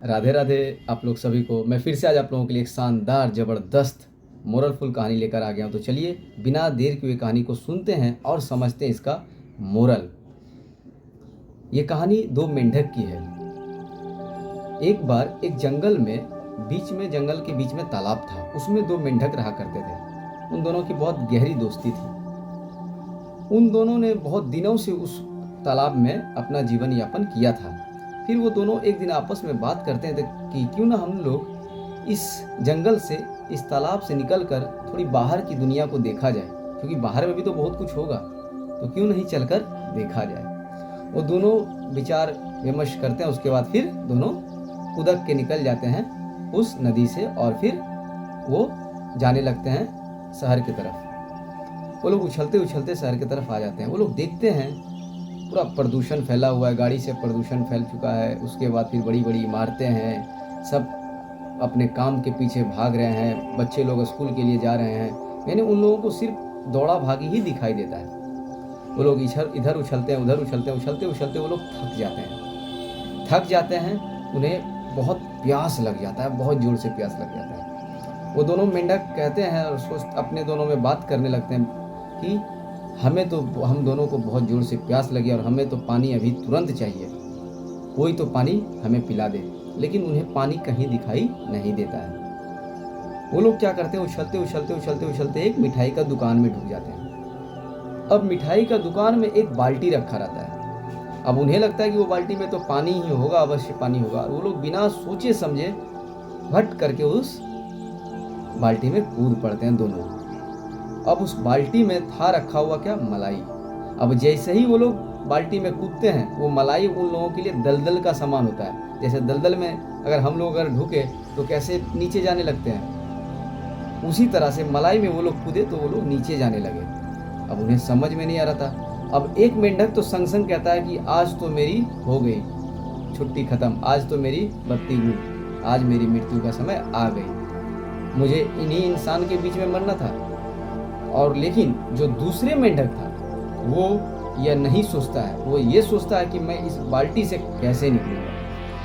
राधे राधे आप लोग सभी को। मैं फिर से आज आप लोगों के लिए एक शानदार ज़बरदस्त मोरलफुल कहानी लेकर आ गया हूँ। तो चलिए बिना देर किए कहानी को सुनते हैं और समझते हैं इसका मोरल। ये कहानी दो मेंढक की है। एक बार एक जंगल में जंगल के बीच में तालाब था। उसमें दो मेंढक रहा करते थे। उन दोनों की बहुत गहरी दोस्ती थी। उन दोनों ने बहुत दिनों से उस तालाब में अपना जीवन यापन किया था। फिर वो दोनों एक दिन आपस में बात करते थे कि क्यों ना हम लोग इस जंगल से, इस तालाब से निकलकर थोड़ी बाहर की दुनिया को देखा जाए, क्योंकि बाहर में भी तो बहुत कुछ होगा, तो क्यों नहीं चलकर देखा जाए। वो दोनों विचार विमर्श करते हैं। उसके बाद फिर दोनों कूदक के निकल जाते हैं उस नदी से और फिर वो जाने लगते हैं शहर की तरफ। वो लोग उछलते उछलते शहर की तरफ आ जाते हैं। वो लोग देखते हैं पूरा प्रदूषण फैला हुआ है, गाड़ी से प्रदूषण फैल चुका है। उसके बाद फिर बड़ी बड़ी इमारतें हैं, सब अपने काम के पीछे भाग रहे हैं, बच्चे लोग स्कूल के लिए जा रहे हैं, यानी उन लोगों को सिर्फ दौड़ा भागी ही दिखाई देता है। वो लोग इधर उछलते हैं, उधर उछलते हैं, उछलते उछलते वो लोग थक जाते हैं। उन्हें बहुत प्यास लग जाता है, बहुत ज़ोर से प्यास लग जाता है। वो दोनों मेंढक कहते हैं और अपने दोनों में बात करने लगते हैं कि हम दोनों को बहुत ज़ोर से प्यास लगी और हमें तो पानी अभी तुरंत चाहिए, कोई तो पानी हमें पिला दे। लेकिन उन्हें पानी कहीं दिखाई नहीं देता है। वो लोग क्या करते हैं, उछलते एक मिठाई का दुकान में ढुक जाते हैं। अब मिठाई का दुकान में एक बाल्टी रखा रहता है। अब उन्हें लगता है कि वो बाल्टी में तो पानी ही होगा, अवश्य पानी होगा। वो लोग बिना सोचे समझे भट करके उस बाल्टी में कूद पड़ते हैं दोनों। अब उस बाल्टी में था रखा हुआ क्या, मलाई। अब जैसे ही वो लोग बाल्टी में कूदते हैं, वो मलाई उन लोगों के लिए दलदल का सामान होता है। जैसे दलदल में अगर हम लोग ढुके तो कैसे नीचे जाने लगते हैं, उसी तरह से मलाई में वो लोग कूदे तो वो लोग नीचे जाने लगे। अब उन्हें समझ में नहीं आ रहा था। अब एक मेंढक तो संग संग कहता है कि आज तो मेरी हो गई छुट्टी खत्म, आज तो मेरी बत्ती गुल, आज मेरी मृत्यु का समय आ गई, मुझे इन्हीं इंसान के बीच में मरना था। और लेकिन जो दूसरे मेंढक था वो यह नहीं सोचता है। वो ये सोचता है कि मैं इस बाल्टी से कैसे निकलूंगा।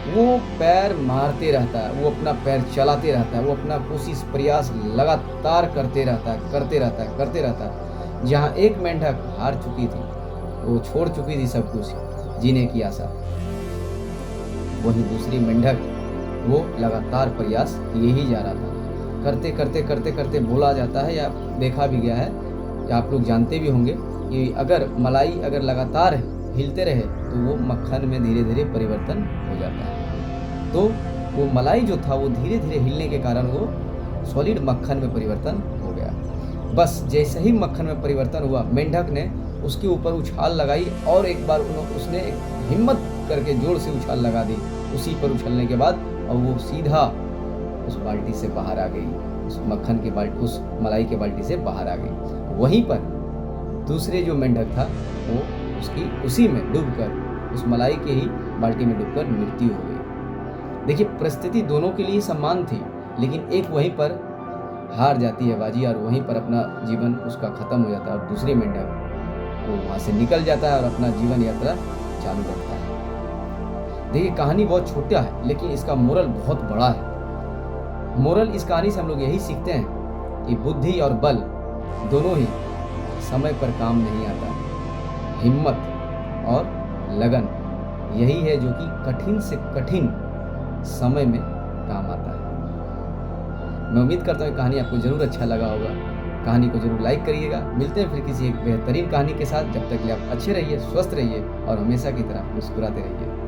वो पैर मारते रहता है, वो अपना पैर चलाते रहता है, वो अपना कोशिश प्रयास लगातार करते रहता है। जहाँ एक मेंढक हार चुकी थी, वो छोड़ चुकी थी सब कुछ जीने की आशा, वहीं दूसरी मेंढक वो लगातार प्रयास किए ही जा रहा था। करते बोला जाता है या देखा भी गया है या आप लोग जानते भी होंगे कि अगर मलाई अगर लगातार हिलते रहे तो वो मक्खन में धीरे धीरे परिवर्तन हो जाता है। तो वो मलाई जो था वो धीरे धीरे हिलने के कारण वो सॉलिड मक्खन में परिवर्तन हो गया। बस जैसे ही मक्खन में परिवर्तन हुआ, मेंढक ने उसके ऊपर उछाल लगाई और एक बार उसने हिम्मत करके जोर से उछाल लगा दी। उसी पर उछलने के बाद और वो सीधा उस बाल्टी से बाहर आ गई, उस मक्खन की बाल्टी, उस मलाई के बाल्टी से बाहर आ गई। वहीं पर दूसरे जो मेंढक था वो उसकी उसी में डूबकर, उस मलाई के ही बाल्टी में डूबकर मृत्यु हो गई। देखिए, परिस्थिति दोनों के लिए समान थी, लेकिन एक वहीं पर हार जाती है बाजी और वहीं पर अपना जीवन उसका खत्म हो जाता है और दूसरे मेंढक वो वहाँ से निकल जाता है और अपना जीवन यात्रा चालू रखता है। देखिए, कहानी बहुत छोटा है लेकिन इसका मोरल बहुत बड़ा है। मोरल इस कहानी से हम लोग यही सीखते हैं कि बुद्धि और बल दोनों ही समय पर काम नहीं आता। हिम्मत और लगन यही है जो कि कठिन से कठिन समय में काम आता है। मैं उम्मीद करता हूँ कहानी आपको जरूर अच्छा लगा होगा। कहानी को जरूर लाइक करिएगा। मिलते हैं फिर किसी एक बेहतरीन कहानी के साथ। जब तक के लिए आप अच्छे रहिए, स्वस्थ रहिए और हमेशा की तरह मुस्कुराते रहिए।